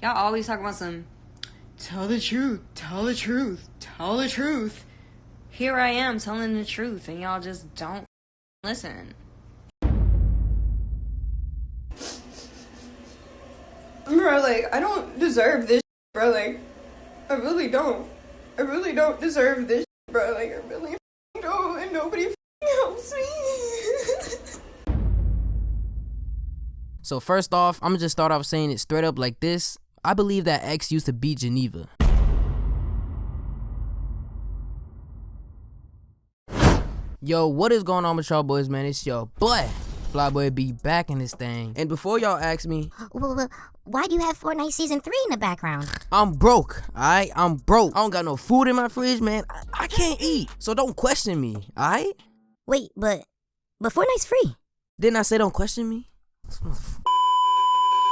Y'all always talk about some, tell the truth, tell the truth, tell the truth. Here I am telling the truth, and y'all just don't listen. Bro, like, I don't deserve this, bro. Like, I really don't. I really don't deserve this, bro. Like, I really don't, and nobody helps me. So first off, I'm gonna just start off saying it straight up like this. I believe that X used to beat Geneva. Yo, what is going on with y'all boys, man? It's your boy, Flyboy B, back in this thing. And before y'all ask me, why do you have Fortnite Season 3 in the background? I'm broke, alright? I'm broke. I don't got no food in my fridge, man. I can't eat, so don't question me, alright? Wait, but Fortnite's free. Didn't I say don't question me?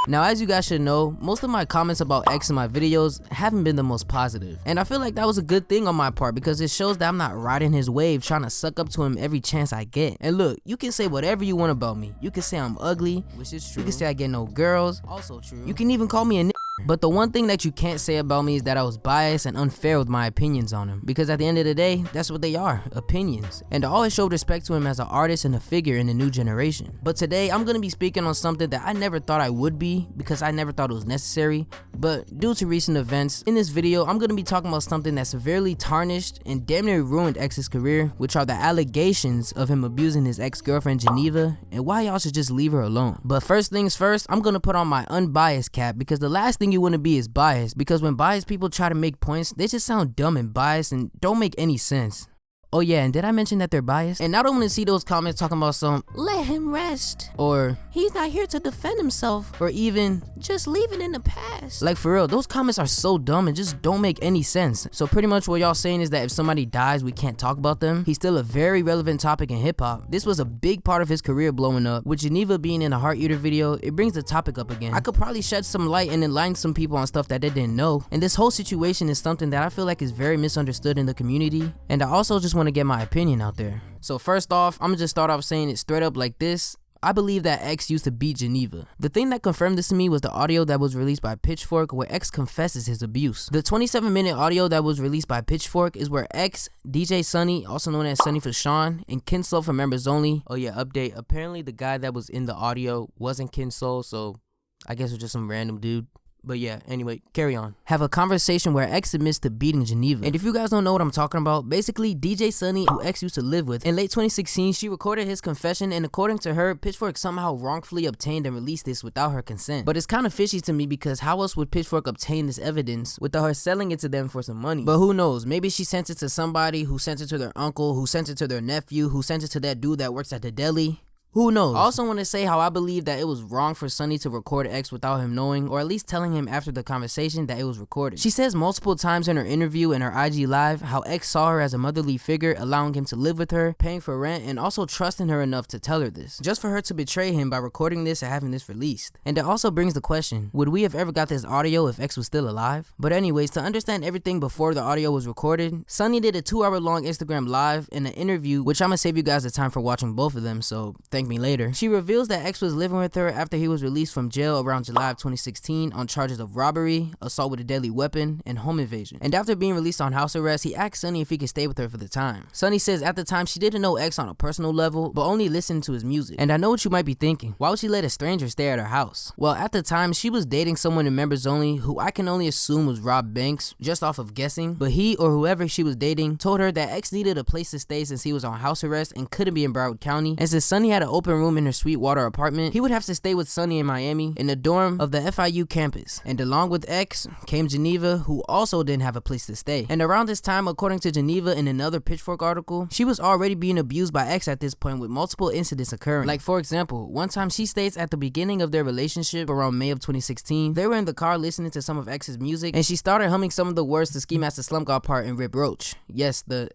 Now, as you guys should know, most of my comments about X in my videos haven't been the most positive. And I feel like that was a good thing on my part because it shows that I'm not riding his wave trying to suck up to him every chance I get. And look, you can say whatever you want about me. You can say I'm ugly, which is true. You can say I get no girls, also true. You can even call me a but the one thing that you can't say about me is that I was biased and unfair with my opinions on him. Because at the end of the day, that's what they are, opinions. And I always showed respect to him as an artist and a figure in the new generation. But today, I'm gonna be speaking on something that I never thought I would be because I never thought it was necessary. But due to recent events, in this video, I'm gonna be talking about something that severely tarnished and damn near ruined X's career, which are the allegations of him abusing his ex-girlfriend Geneva and why y'all should just leave her alone. But first things first, I'm gonna put on my unbiased cap because the last thing you want to be is biased, because when biased people try to make points, they just sound dumb and biased and don't make any sense. Oh yeah, and did I mention that they're biased? And I don't want to see those comments talking about some, let him rest, or he's not here to defend himself, or even, just leave it in the past. Like for real, those comments are so dumb and just don't make any sense. So pretty much what y'all saying is that if somebody dies, we can't talk about them. He's still a very relevant topic in hip hop. This was a big part of his career blowing up. With Geneva being in the Heart Eater video, it brings the topic up again. I could probably shed some light and enlighten some people on stuff that they didn't know. And this whole situation is something that I feel like is very misunderstood in the community. And I also just want to get my opinion out there. So first off, I'm gonna just start off saying it straight up like this. I believe that X used to beat Geneva. The thing that confirmed this to me was the audio that was released by Pitchfork where X confesses his abuse. The 27-minute audio that was released by Pitchfork is where X, DJ Sunny, also known as Sunny for Sean, and Kinslow for members only. Oh yeah, update. Apparently the guy that was in the audio wasn't Kinslow, so I guess it was just some random dude. But yeah, anyway, carry on. Have a conversation where X admits to beating Geneva. And if you guys don't know what I'm talking about, basically DJ Sunny, who X used to live with, in late 2016, she recorded his confession, and according to her, Pitchfork somehow wrongfully obtained and released this without her consent. But it's kind of fishy to me because how else would Pitchfork obtain this evidence without her selling it to them for some money? But who knows, maybe she sent it to somebody who sent it to their uncle, who sent it to their nephew, who sent it to that dude that works at the deli. Who knows? I also want to say how I believe that it was wrong for Sunny to record X without him knowing, or at least telling him after the conversation that it was recorded. She says multiple times in her interview and her IG live how X saw her as a motherly figure, allowing him to live with her, paying for rent, and also trusting her enough to tell her this, just for her to betray him by recording this and having this released. And it also brings the question, would we have ever got this audio if X was still alive? But anyways, to understand everything before the audio was recorded, Sunny did a 2-hour long Instagram live and an interview, which I'm gonna save you guys the time for watching both of them, so thank me later. She reveals that X was living with her after he was released from jail around July of 2016 on charges of robbery, assault with a deadly weapon, and home invasion. And after being released on house arrest, he asked Sunny if he could stay with her for the time. Sunny says at the time she didn't know X on a personal level, but only listened to his music. And I know what you might be thinking, why would she let a stranger stay at her house? Well, at the time she was dating someone in members only who I can only assume was Rob Banks, just off of guessing, but he or whoever she was dating told her that X needed a place to stay since he was on house arrest and couldn't be in Broward County, and since Sunny had an open room in her Sweetwater apartment, he would have to stay with Sunny in Miami in the dorm of the FIU campus. And along with X came Geneva, who also didn't have a place to stay. And around this time, according to Geneva in another Pitchfork article, she was already being abused by X at this point, with multiple incidents occurring. Like for example, one time she states at the beginning of their relationship around May of 2016, they were in the car listening to some of X's music, and she started humming some of the words to Ski Master Slump God part in Rip Roach. Yes, the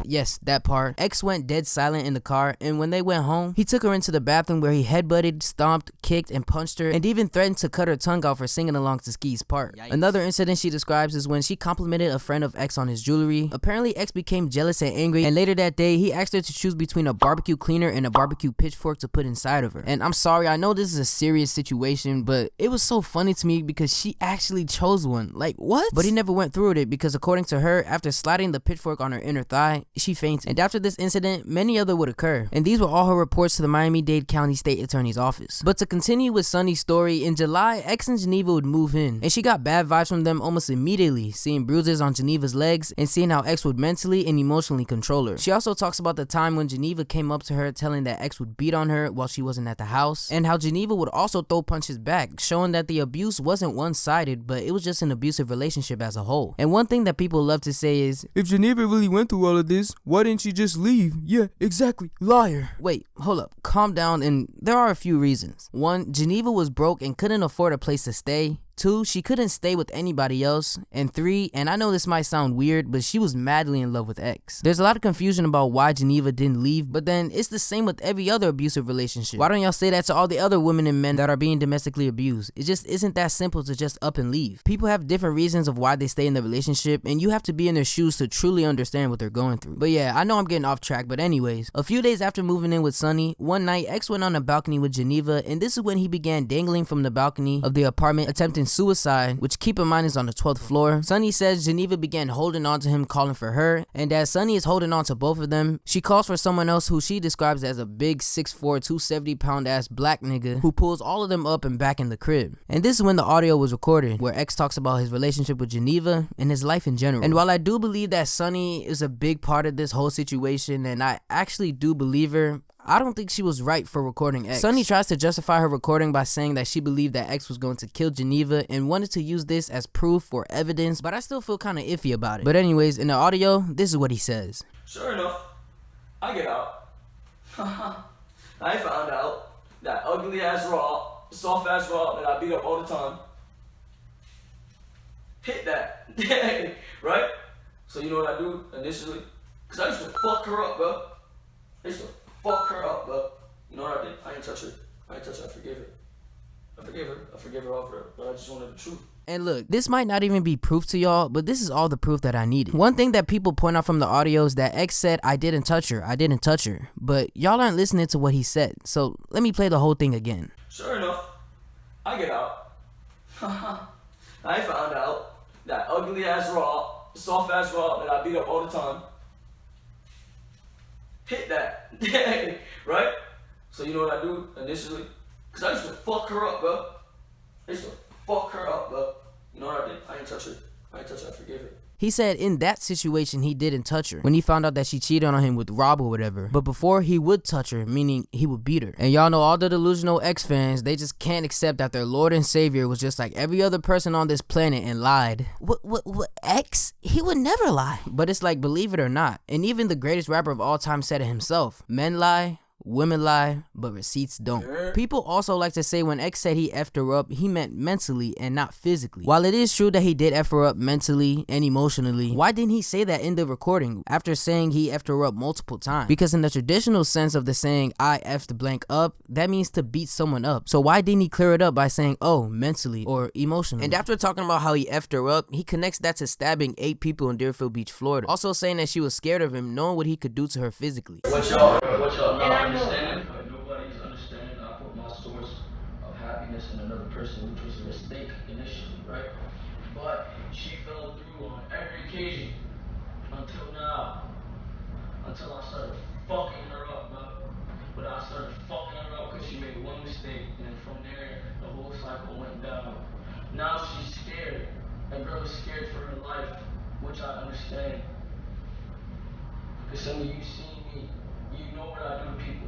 yes, that part. X went dead silent in the car, and when they went home, he took her into the bathroom where he headbutted, stomped, kicked, and punched her, and even threatened to cut her tongue out for singing along to Ski's part. Yikes. Another incident she describes is when she complimented a friend of X on his jewelry. Apparently, X became jealous and angry, and later that day, he asked her to choose between a barbecue cleaner and a barbecue pitchfork to put inside of her. And I'm sorry, I know this is a serious situation, but it was so funny to me because she actually chose one. Like, what? But he never went through with it because according to her, after sliding the pitchfork on her inner thigh, she fainted. And after this incident, many other would occur. And these were all her reports to the Miami-Dade County State Attorney's Office. But to continue with Sunny's story, in July, X and Geneva would move in, and she got bad vibes from them almost immediately, seeing bruises on Geneva's legs and seeing how X would mentally and emotionally control her. She also talks about the time when Geneva came up to her telling that X would beat on her while she wasn't at the house, and how Geneva would also throw punches back, showing that the abuse wasn't one-sided, but it was just an abusive relationship as a whole. And one thing that people love to say is, if Geneva really went through all of this, why didn't she just leave? Yeah, exactly, liar. Wait, hold up, calm down, and there are a few reasons. 1, Geneva was broke and couldn't afford a place to stay. 2, she couldn't stay with anybody else. And 3, and I know this might sound weird, but she was madly in love with X. There's a lot of confusion about why Geneva didn't leave, but then it's the same with every other abusive relationship. Why don't y'all say that to all the other women and men that are being domestically abused? It just isn't that simple to just up and leave. People have different reasons of why they stay in the relationship, and you have to be in their shoes to truly understand what they're going through. But yeah, I know I'm getting off track, but anyways, a few days after moving in with Sunny, one night X went on a balcony with Geneva, and this is when he began dangling from the balcony of the apartment, attempting suicide, which keep in mind is on the 12th floor. Sunny says Geneva began holding on to him, calling for her, and as Sunny is holding on to both of them, she calls for someone else who she describes as a big 6'4", 270-pound ass black nigga who pulls all of them up and back in the crib. And this is when the audio was recorded, where X talks about his relationship with Geneva and his life in general. And while I do believe that Sunny is a big part of this whole situation, and I actually do believe her, I don't think she was right for recording X. Sunny tries to justify her recording by saying that she believed that X was going to kill Geneva and wanted to use this as proof or evidence, but I still feel kind of iffy about it. But anyways, in the audio, this is what he says. Sure enough, I get out. I found out that ugly ass raw, soft ass raw that I beat up all the time. Hit that. Right? So you know what I do initially? Cause I used to fuck her up, bro. I used to fuck her up, bro. You know what I did? I ain't touch her. I forgave her. I forgave her off her, but I just wanted the truth. And look, this might not even be proof to y'all, but this is all the proof that I needed. One thing that people point out from the audio is that X said, I didn't touch her, but y'all aren't listening to what he said, so let me play the whole thing again. Sure enough, I get out. I found out that ugly ass raw, soft ass raw that I beat up all the time. Hit that. Right? So you know what I do initially? Cause I used to fuck her up, bro. I You know what I did? I ain't touch her. I forgave her. He said in that situation he didn't touch her when he found out that she cheated on him with Rob or whatever, but before he would touch her, meaning he would beat her. And y'all know all the delusional X fans, they just can't accept that their Lord and Savior was just like every other person on this planet and lied. What X? He would never lie. But it's like, believe it or not, and even the greatest rapper of all time said it himself, men lie, women lie, but receipts don't. People also like to say when X said he effed her up, he meant mentally and not physically. While it is true that he did F her up mentally and emotionally, why didn't he say that in the recording after saying he effed her up multiple times? Because in the traditional sense of the saying, I effed blank up, that means to beat someone up. So why didn't he clear it up by saying, oh, mentally or emotionally? And after talking about how he effed her up, he connects that to stabbing 8 people in Deerfield Beach, Florida. Also saying that she was scared of him, knowing what he could do to her physically. What y'all not understanding? Nobody's understanding. I put my source of happiness in another person, which was a mistake initially, right? But she fell through on every occasion until now. Until I started fucking her up, bro. But I started fucking her up because she made one mistake, and then from there, the whole cycle went down. Now she's scared. That girl is scared for her life, which I understand. Because some of you seen me, you know what I do to people.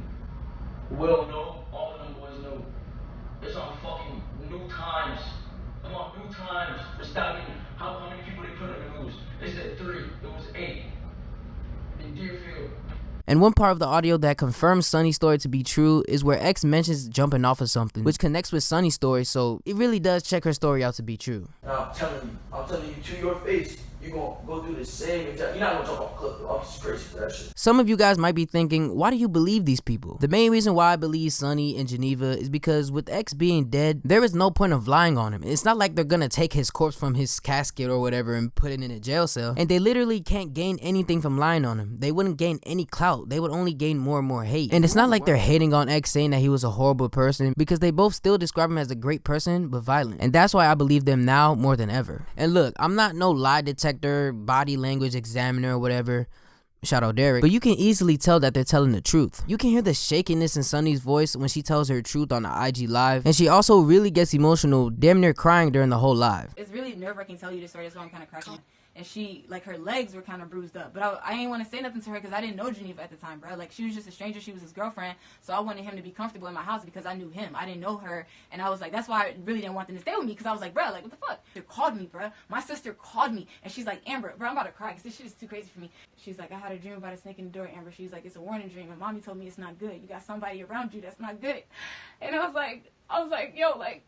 Will know, all of them boys know. It's on fucking New Times. I'm on New Times for stabbing how many people they put in the news. They said 3, it was 8. In Deerfield. And one part of the audio that confirms Sunny's story to be true is where X mentions jumping off of something, which connects with Sunny's story, so it really does check her story out to be true. I'm telling you to your face, you're gonna go through the same exact. You're not gonna jump off a cliff, though. I'm just crazy for that shit. Some of you guys might be thinking, why do you believe these people? The main reason why I believe Sonny and Geneva is because with X being dead, there is no point of lying on him. It's not like they're gonna take his corpse from his casket or whatever and put it in a jail cell, and they literally can't gain anything from lying on him. They wouldn't gain any clout. They would only gain more and more hate. And it's not like they're hating on X, saying that he was a horrible person, because they both still describe him as a great person but violent. And that's why I believe them now more than ever. And look, I'm not no lie detector, body language examiner or whatever. Shout out Derek. But you can easily tell that they're telling the truth. You can hear the shakiness in Sunny's voice when she tells her truth on the IG live. And she also really gets emotional, damn near crying during the whole live. It's really nerve-wracking to tell you this story, that's why I'm kind of cracking. And she, like, her legs were kind of bruised up. But I didn't want to say nothing to her because I didn't know Geneva at the time, bro. Like, she was just a stranger. She was his girlfriend. So I wanted him to be comfortable in my house because I knew him. I didn't know her. And I was like, that's why I really didn't want them to stay with me, because I was like, bro, like, what the fuck? They called me, bro. My sister called me. And she's like, Amber, bro, I'm about to cry because this shit is too crazy for me. She's like, I had a dream about a snake in the door, Amber. She's like, it's a warning dream. And mommy told me it's not good. You got somebody around you that's not good. And I was like, yo, like,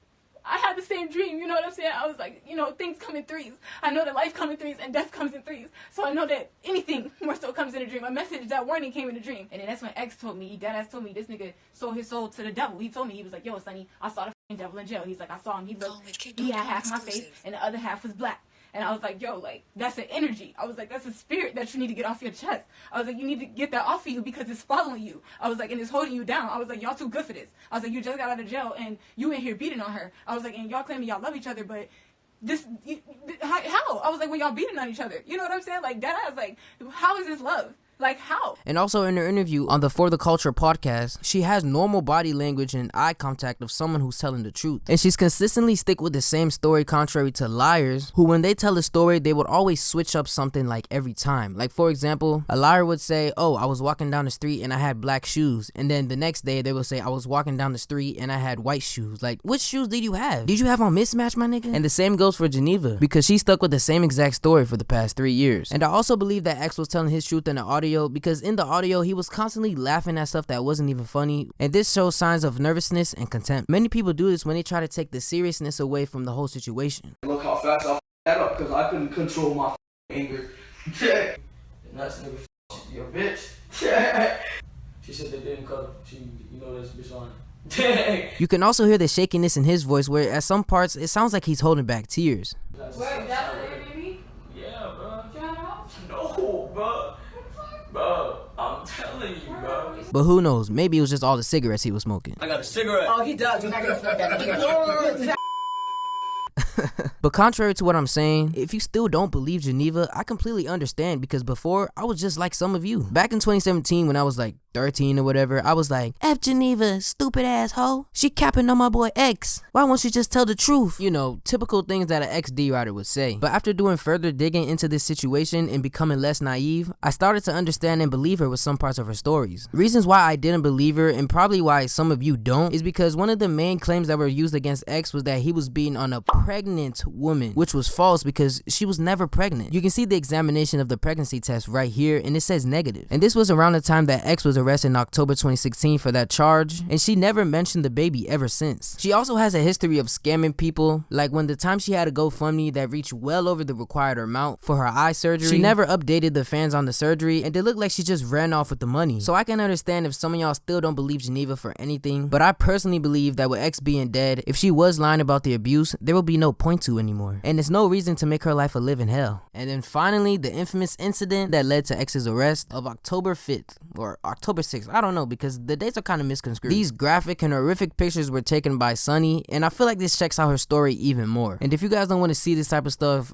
I had the same dream, you know what I'm saying? I was like, you know, things come in threes. I know that life comes in threes and death comes in threes. So I know that anything more so comes in a dream. A message, that warning came in a dream. And then that's when X told me, he deadass told me, this nigga sold his soul to the devil. He told me, he was like, yo, Sonny, I saw the f***ing devil in jail. He's like, I saw him, he had half my face and the other half was black. And I was like, yo, like, that's an energy. I was like, that's a spirit that you need to get off your chest. I was like, you need to get that off of you because it's following you. I was like, and it's holding you down. I was like, y'all too good for this. I was like, you just got out of jail and you in here beating on her. I was like, and y'all claiming y'all love each other, but this, how? I was like, when y'all beating on each other. You know what I'm saying? Like, that I was like, how is this love? Like, how? And also in her interview on the For the Culture podcast, she has normal body language and eye contact of someone who's telling the truth. And she's consistently stick with the same story, contrary to liars who, when they tell a story, they would always switch up something like every time. Like, for example, a liar would say, oh, I was walking down the street and I had black shoes. And then the next day they will say, I was walking down the street and I had white shoes. Like, which shoes did you have? Did you have on mismatch, my nigga? And the same goes for Geneva, because she stuck with the same exact story for the past 3 years. And I also believe that X was telling his truth in the audio, because in the audio he was constantly laughing at stuff that wasn't even funny, and this shows signs of nervousness and contempt. Many people do this when they try to take the seriousness away from the whole situation. Look how fast I f***ed that up because I couldn't control my anger. And that's nigga your bitch. She said they didn't cut her. You know this bitch on it. You can also hear the shakiness in his voice, where at some parts it sounds like he's holding back tears. Wait, that's what they did me? Yeah, bro. Shut up. No, bro. Bro, I'm telling you, bro. But who knows, maybe it was just all the cigarettes he was smoking. I got a cigarette. Oh, he does. You're not gonna afford that. But contrary to what I'm saying, if you still don't believe Geneva, I completely understand, because before I was just like some of you. Back in 2017 when I was like 13 or whatever, I was like, F Geneva, stupid ass hoe. She capping on my boy X. Why won't she just tell the truth? You know, typical things that an XD writer would say. But after doing further digging into this situation and becoming less naive, I started to understand and believe her with some parts of her stories. Reasons why I didn't believe her, and probably why some of you don't, is because one of the main claims that were used against X was that he was beating on a pregnant woman, which was false because she was never pregnant. You can see the examination of the pregnancy test right here, and it says negative. And this was around the time that X was arrested in October 2016 for that charge, and she never mentioned the baby ever since. She also has a history of scamming people, like when the time she had a GoFundMe that reached well over the required amount for her eye surgery, she never updated the fans on the surgery, and it looked like she just ran off with the money. So I can understand if some of y'all still don't believe Geneva for anything, but I personally believe that with X being dead, if she was lying about the abuse, there will be no point to anymore, and there's no reason to make her life a living hell. And then finally, the infamous incident that led to X's arrest of October 5th or October 6th, I don't know, because the dates are kind of misconstrued. These graphic and horrific pictures were taken by Sunny, and I feel like this checks out her story even more. And if you guys don't want to see this type of stuff,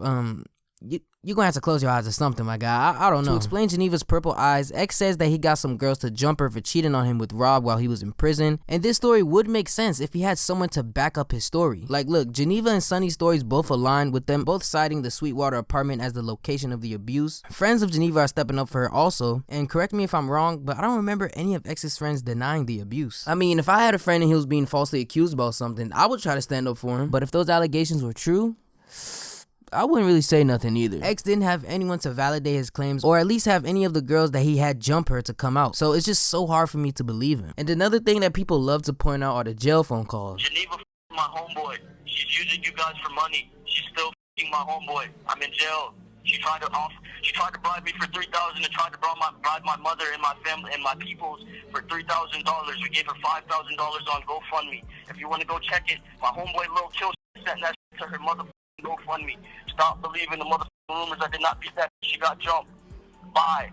you're gonna have to close your eyes or something, my guy. I don't know. To explain Geneva's purple eyes, X says that he got some girls to jump her for cheating on him with Rob while he was in prison. And this story would make sense if he had someone to back up his story. Like, look, Geneva and Sunny's stories both align, with them both citing the Sweetwater apartment as the location of the abuse. Friends of Geneva are stepping up for her also. And correct me if I'm wrong, but I don't remember any of X's friends denying the abuse. I mean, if I had a friend and he was being falsely accused about something, I would try to stand up for him. But if those allegations were true, I wouldn't really say nothing either. X didn't have anyone to validate his claims, or at least have any of the girls that he had jump her to come out. So it's just so hard for me to believe him. And another thing that people love to point out are the jail phone calls. Geneva my homeboy. She's using you guys for money. She's still my homeboy. I'm in jail. She tried to bribe me for $3,000 and tried to bribe my mother and my family and my peoples for $3,000. We gave her $5,000 on GoFundMe. If you want to go check it, my homeboy Lil Kill sent that to her motherfucking GoFundMe. Stop believing the motherfucking rumors. I did not beat that. She got jumped. Bye.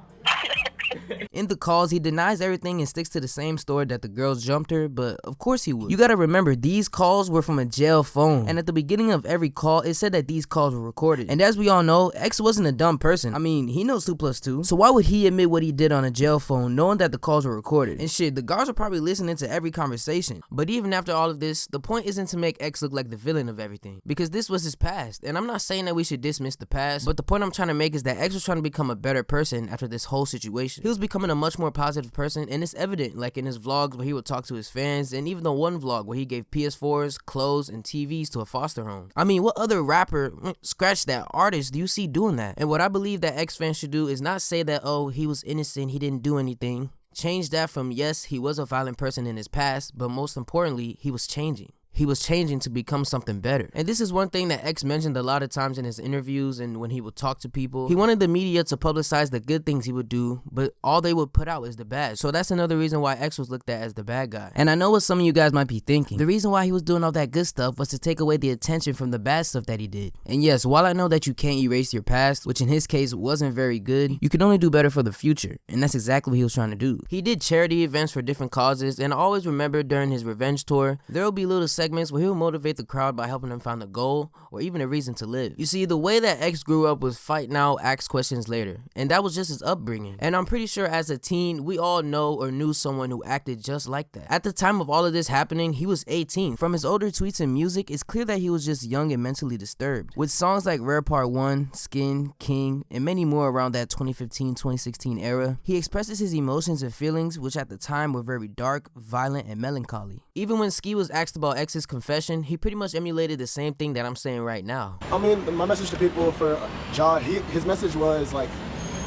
In the calls, he denies everything and sticks to the same story that the girls jumped her, but of course he would. You gotta remember, these calls were from a jail phone, and at the beginning of every call, it said that these calls were recorded. And as we all know, X wasn't a dumb person. I mean, he knows 2 + 2, so why would he admit what he did on a jail phone knowing that the calls were recorded? And shit, the guards are probably listening to every conversation. But even after all of this, the point isn't to make X look like the villain of everything, because this was his past, and I'm not saying that we should dismiss the past, but the point I'm trying to make is that X was trying to become a better person after this whole situation. He was becoming a much more positive person, and it's evident, like in his vlogs where he would talk to his fans, and even the one vlog where he gave PS4s, clothes, and TVs to a foster home. I mean, what other rapper, scratch that, artist, do you see doing that? And what I believe that X fans should do is not say that, oh, he was innocent, he didn't do anything. Change that from, yes, he was a violent person in his past, but most importantly, he was changing. He was changing to become something better. And this is one thing that X mentioned a lot of times in his interviews and when he would talk to people. He wanted the media to publicize the good things he would do, but all they would put out is the bad. So that's another reason why X was looked at as the bad guy. And I know what some of you guys might be thinking. The reason why he was doing all that good stuff was to take away the attention from the bad stuff that he did. And yes, while I know that you can't erase your past, which in his case wasn't very good, you can only do better for the future. And that's exactly what he was trying to do. He did charity events for different causes, and I always remember during his revenge tour, there will be little segments where he'll motivate the crowd by helping them find a goal or even a reason to live. You see, the way that X grew up was fight now, ask questions later, and that was just his upbringing. And I'm pretty sure as a teen, we all know or knew someone who acted just like that. At the time of all of this happening, he was 18. From his older tweets and music, it's clear that he was just young and mentally disturbed. With songs like Rare Part 1, Skin, King, and many more around that 2015-2016 era, he expresses his emotions and feelings, which at the time were very dark, violent, and melancholy. Even when Ski was asked about X's confession, he pretty much emulated the same thing that I'm saying right now. I mean, my message to people for Ja, his message was like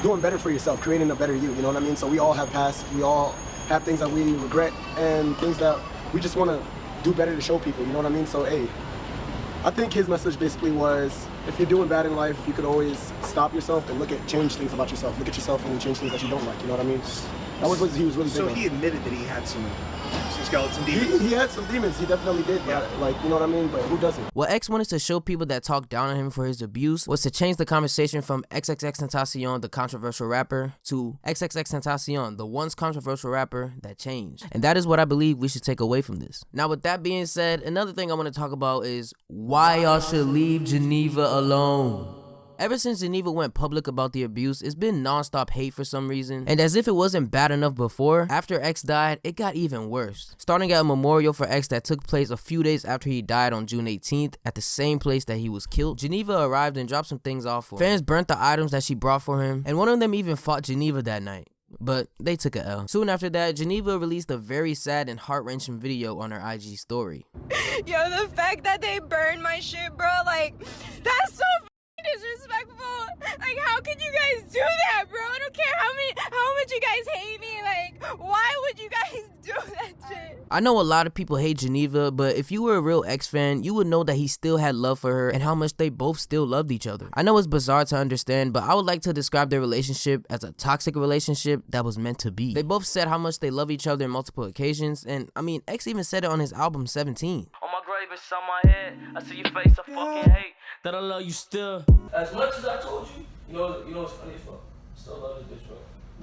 doing better for yourself, creating a better you know what I mean? So we all have past, we all have things that we regret and things that we just want to do better to show people, you know what I mean? So hey, I think his message basically was, if you're doing bad in life, you could always stop yourself and change things about yourself. Look at yourself and change things that you don't like, you know what I mean? That was what he was really big on. So he admitted that he had some skeleton demons? He had some demons, he definitely did, yeah. But, like, you know what I mean? But who doesn't? What X wanted to show people that talked down on him for his abuse was to change the conversation from XXXTentacion, the controversial rapper, to XXXTentacion, the once controversial rapper that changed. And that is what I believe we should take away from this. Now, with that being said, another thing I want to talk about is why y'all should leave Geneva alone. Ever since Geneva went public about the abuse, it's been non-stop hate for some reason. And as if it wasn't bad enough before, after X died, it got even worse. Starting at a memorial for X that took place a few days after he died on June 18th, at the same place that he was killed, Geneva arrived and dropped some things off for him. Fans burnt the items that she brought for him, and one of them even fought Geneva that night. But they took a L. Soon after that, Geneva released a very sad and heart-wrenching video on her IG story. Yo, the fact that they burned my shit, bro, like, that's so disrespectful. Like, how could you guys do that, bro? I don't care how much you guys hate me. Like, why would you guys do that shit? I know a lot of people hate Geneva, but if you were a real X fan, you would know that he still had love for her and how much they both still loved each other. I know it's bizarre to understand, but I would like to describe their relationship as a toxic relationship that was meant to be. They both said how much they love each other on multiple occasions, and I mean, X even said it on his album 17. On my grave, it's on my head. I see your face, I fucking hate that I love you still. As much as I told you, you know what's funny as fuck? Still love this bitch, bro.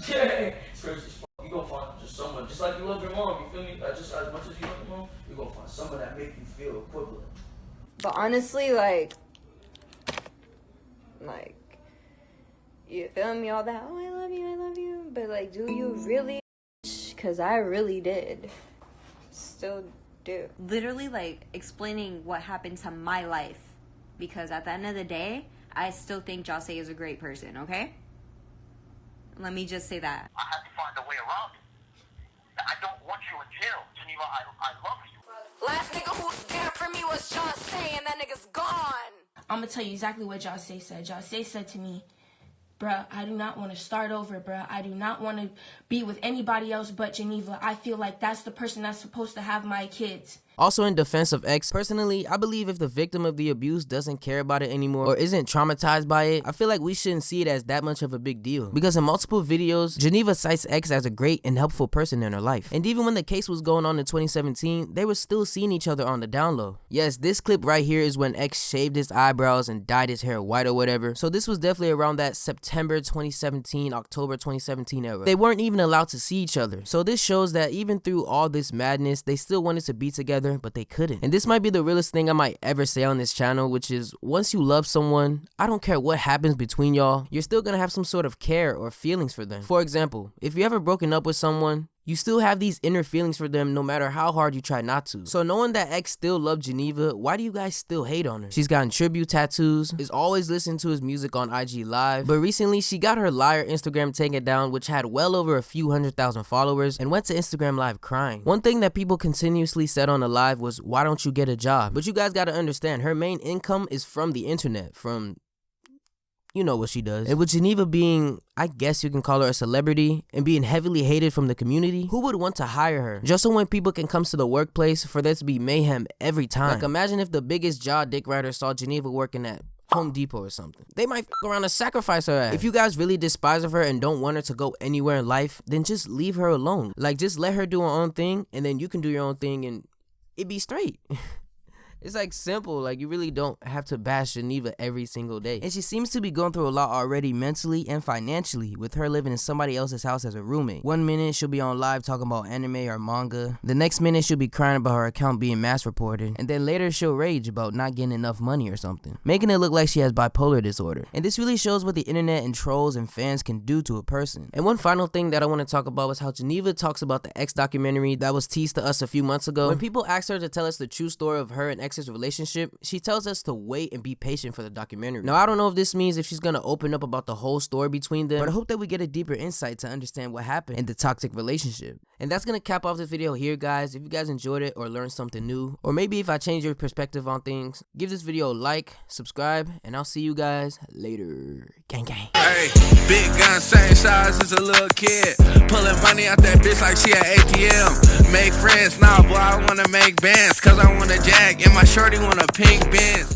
Yeah, it's crazy as fuck. You gonna find just someone, just like you love your mom, you feel me? Just as much as you love your mom, you gonna find someone that make you feel equivalent. But honestly, like, you feel me? All that, oh, I love you. But, like, do you really? Because I really did. Still do. Literally, like, explaining what happened to my life. Because at the end of the day, I still think Jose is a great person, okay? Let me just say that. I had to find a way around it. I don't want you in jail, Geneva. I love you. Last nigga who was there for me was Jose, and that nigga's gone. I'm gonna tell you exactly what Jose said. Jose said to me, bruh, I do not want to start over, bruh. I do not want to be with anybody else but Geneva. I feel like that's the person that's supposed to have my kids. Also, in defense of X, personally, I believe if the victim of the abuse doesn't care about it anymore or isn't traumatized by it, I feel like we shouldn't see it as that much of a big deal. Because in multiple videos, Geneva cites X as a great and helpful person in her life. And even when the case was going on in 2017, they were still seeing each other on the down low. Yes, this clip right here is when X shaved his eyebrows and dyed his hair white or whatever. So this was definitely around that September 2017, October 2017 era. They weren't even allowed to see each other. So this shows that even through all this madness, they still wanted to be together, but they couldn't. And this might be the realest thing I might ever say on this channel, which is once you love someone, I don't care what happens between y'all, you're still gonna have some sort of care or feelings for them. For example, if you ever broken up with someone, you still have these inner feelings for them no matter how hard you try not to. So knowing that X still loved Geneva, why do you guys still hate on her? She's gotten tribute tattoos, is always listening to his music on IG Live, but recently she got her liar Instagram taken down, which had well over a few 100,000 followers, and went to Instagram Live crying. One thing that people continuously said on the live was, why don't you get a job? But you guys gotta understand, her main income is from the internet, from you know what she does. And with Geneva being, I guess you can call her a celebrity, and being heavily hated from the community, who would want to hire her? Just so when people can come to the workplace for there to be mayhem every time. Like imagine if the biggest jaw dick rider saw Geneva working at Home Depot or something. They might f around and sacrifice her ass. If you guys really despise of her and don't want her to go anywhere in life, then just leave her alone. Like just let her do her own thing, and then you can do your own thing and it be straight. It's like simple, like you really don't have to bash Geneva every single day. And she seems to be going through a lot already mentally and financially with her living in somebody else's house as a roommate. One minute she'll be on live talking about anime or manga. The next minute she'll be crying about her account being mass reported. And then later she'll rage about not getting enough money or something, making it look like she has bipolar disorder. And this really shows what the internet and trolls and fans can do to a person. And one final thing that I want to talk about was how Geneva talks about the X documentary that was teased to us a few months ago. When people asked her to tell us the true story of her and X's relationship, she tells us to wait and be patient for the documentary. Now I don't know if this means if she's gonna open up about the whole story between them, but I hope that we get a deeper insight to understand what happened in the toxic relationship. And that's gonna cap off the video here, guys. If you guys enjoyed it or learned something new, or maybe if I changed your perspective on things, give this video a like, subscribe, and I'll see you guys later. Gang gang. Hey, big gun, same size as a little kid. Pulling money out that bitch like she at ATM. Make friends, nah, boy, I wanna make bands. Cause I want a Jag and my shorty want a pink Benz.